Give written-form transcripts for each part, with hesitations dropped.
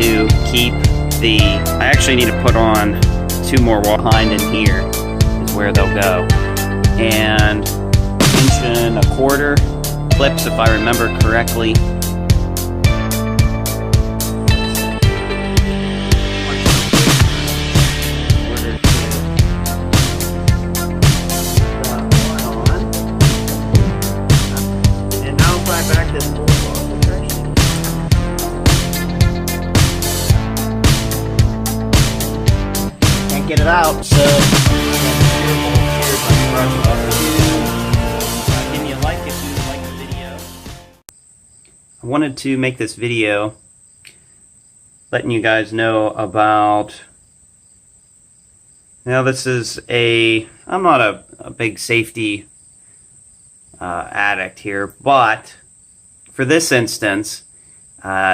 to keep the, I actually need to put on 2 more behind in here is where they'll go. And 1.25 inch clips, if I remember correctly. Get it out, so give me a like if you like the video. I wanted to make this video letting you guys know about, now this is I'm not a big safety addict here, but for this instance,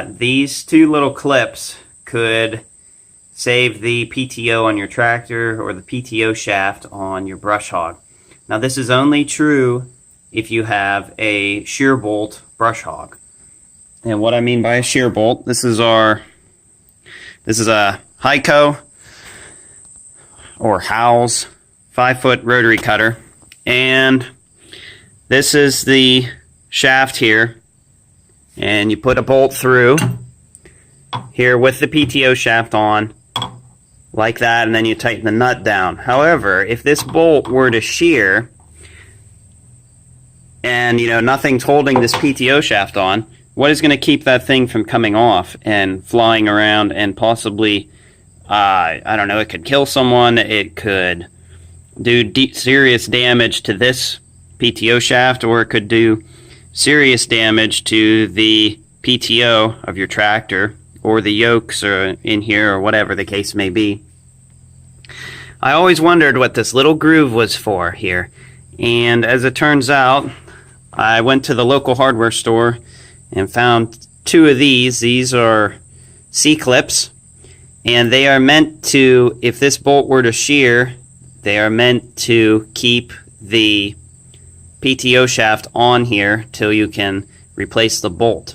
these 2 little clips could save the PTO on your tractor or the PTO shaft on your brush hog. Now this is only true if you have a shear bolt brush hog. And what I mean by a shear bolt, this is a Heiko or Howell's 5-foot rotary cutter, and this is the shaft here, and you put a bolt through here with the PTO shaft on like that, and then you tighten the nut down. However, if this bolt were to shear and nothing's holding this PTO shaft on, what is going to keep that thing from coming off and flying around and possibly I don't know, it could kill someone, it could do serious damage to this PTO shaft, or it could do serious damage to the PTO of your tractor, or the yokes or in here, or whatever the case may be. I always wondered what this little groove was for here, and as it turns out, I went to the local hardware store and found 2 of these. These are C-clips, and they are meant to, if this bolt were to shear, they are meant to keep the PTO shaft on here till you can replace the bolt.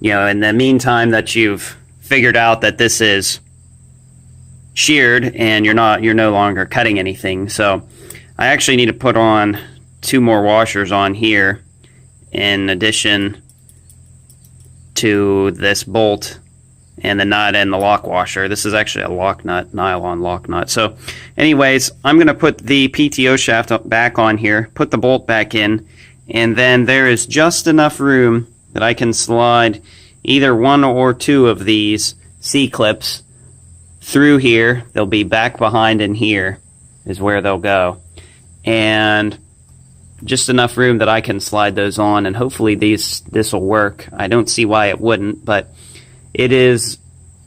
In the meantime that you've figured out that this is sheared and you're no longer cutting anything. So I actually need to put on 2 more washers on here in addition to this bolt and the nut and the lock washer. This is actually a lock nut, nylon lock nut. So anyways, I'm going to put the PTO shaft back on here, put the bolt back in, and then there is just enough room that I can slide either 1 or 2 of these C-clips through here. They'll be back behind in here is where they'll go. And just enough room that I can slide those on, and hopefully this will work. I don't see why it wouldn't, but it is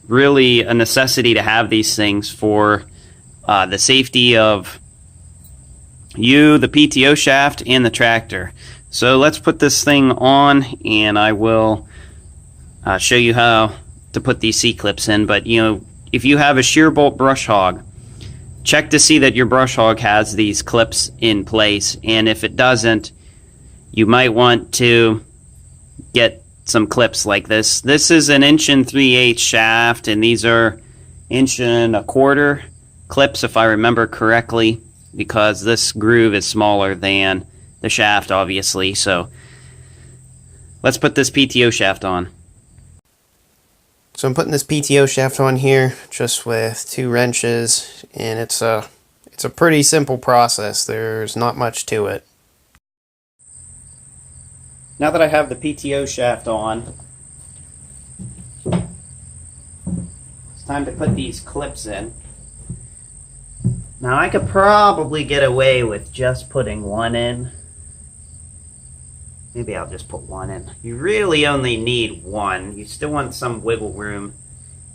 really a necessity to have these things for the safety of you, the PTO shaft, and the tractor. So let's put this thing on, and I will show you how to put these C-clips in. But if you have a shear bolt brush hog, check to see that your brush hog has these clips in place, and if it doesn't, you might want to get some clips like this. This is an 1 3/8 shaft, and these are 1.25 inch clips, if I remember correctly, because this groove is smaller than the shaft, obviously. So let's put this PTO shaft on. So I'm putting this PTO shaft on here just with 2 wrenches, and it's a pretty simple process. There's not much to it. Now that I have the PTO shaft on, it's time to put these clips in. Now I could probably get away with just putting 1 in. Maybe I'll just put 1 in. You really only need 1. You still want some wiggle room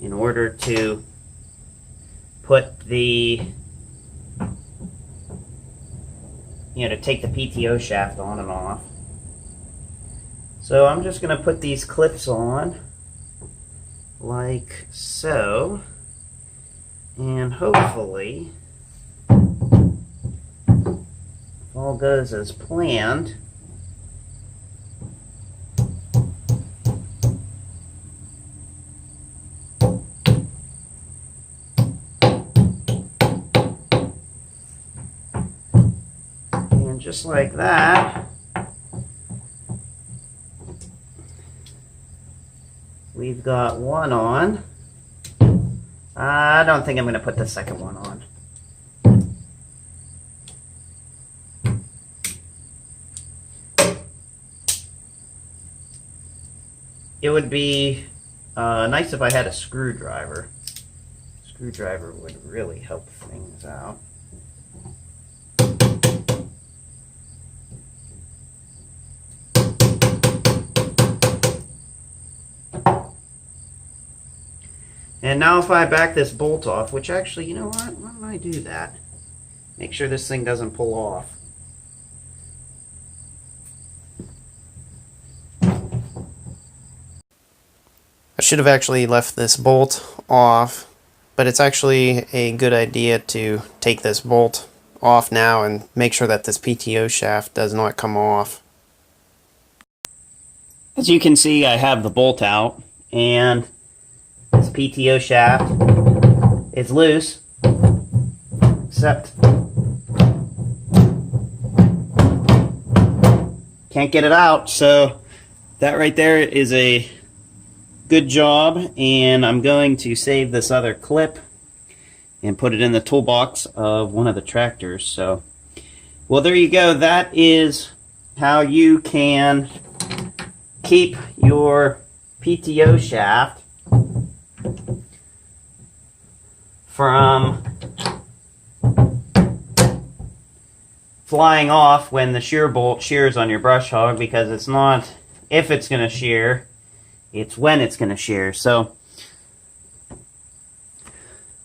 in order to put the, to take the PTO shaft on and off. So I'm just going to put these clips on like so, and hopefully if all goes as planned, just like that, we've got one on. I don't think I'm going to put the second one on. It would be nice if I had a screwdriver. Screwdriver would really help things out. And now if I back this bolt off, which actually, you know what? Why don't I do that? Make sure this thing doesn't pull off. I should have actually left this bolt off, but it's actually a good idea to take this bolt off now and make sure that this PTO shaft does not come off. As you can see, I have the bolt out, and this PTO shaft is loose, except can't get it out. So that right there is a good job, and I'm going to save this other clip and put it in the toolbox of one of the tractors. So, well, there you go. That is how you can keep your PTO shaft from flying off when the shear bolt shears on your brush hog, because it's not if it's going to shear, it's when it's going to shear. So,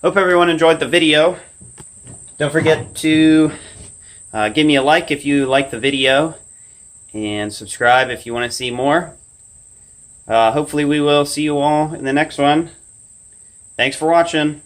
hope everyone enjoyed the video. Don't forget to give me a like if you like the video, and subscribe if you want to see more. Hopefully we will see you all in the next one. Thanks for watching.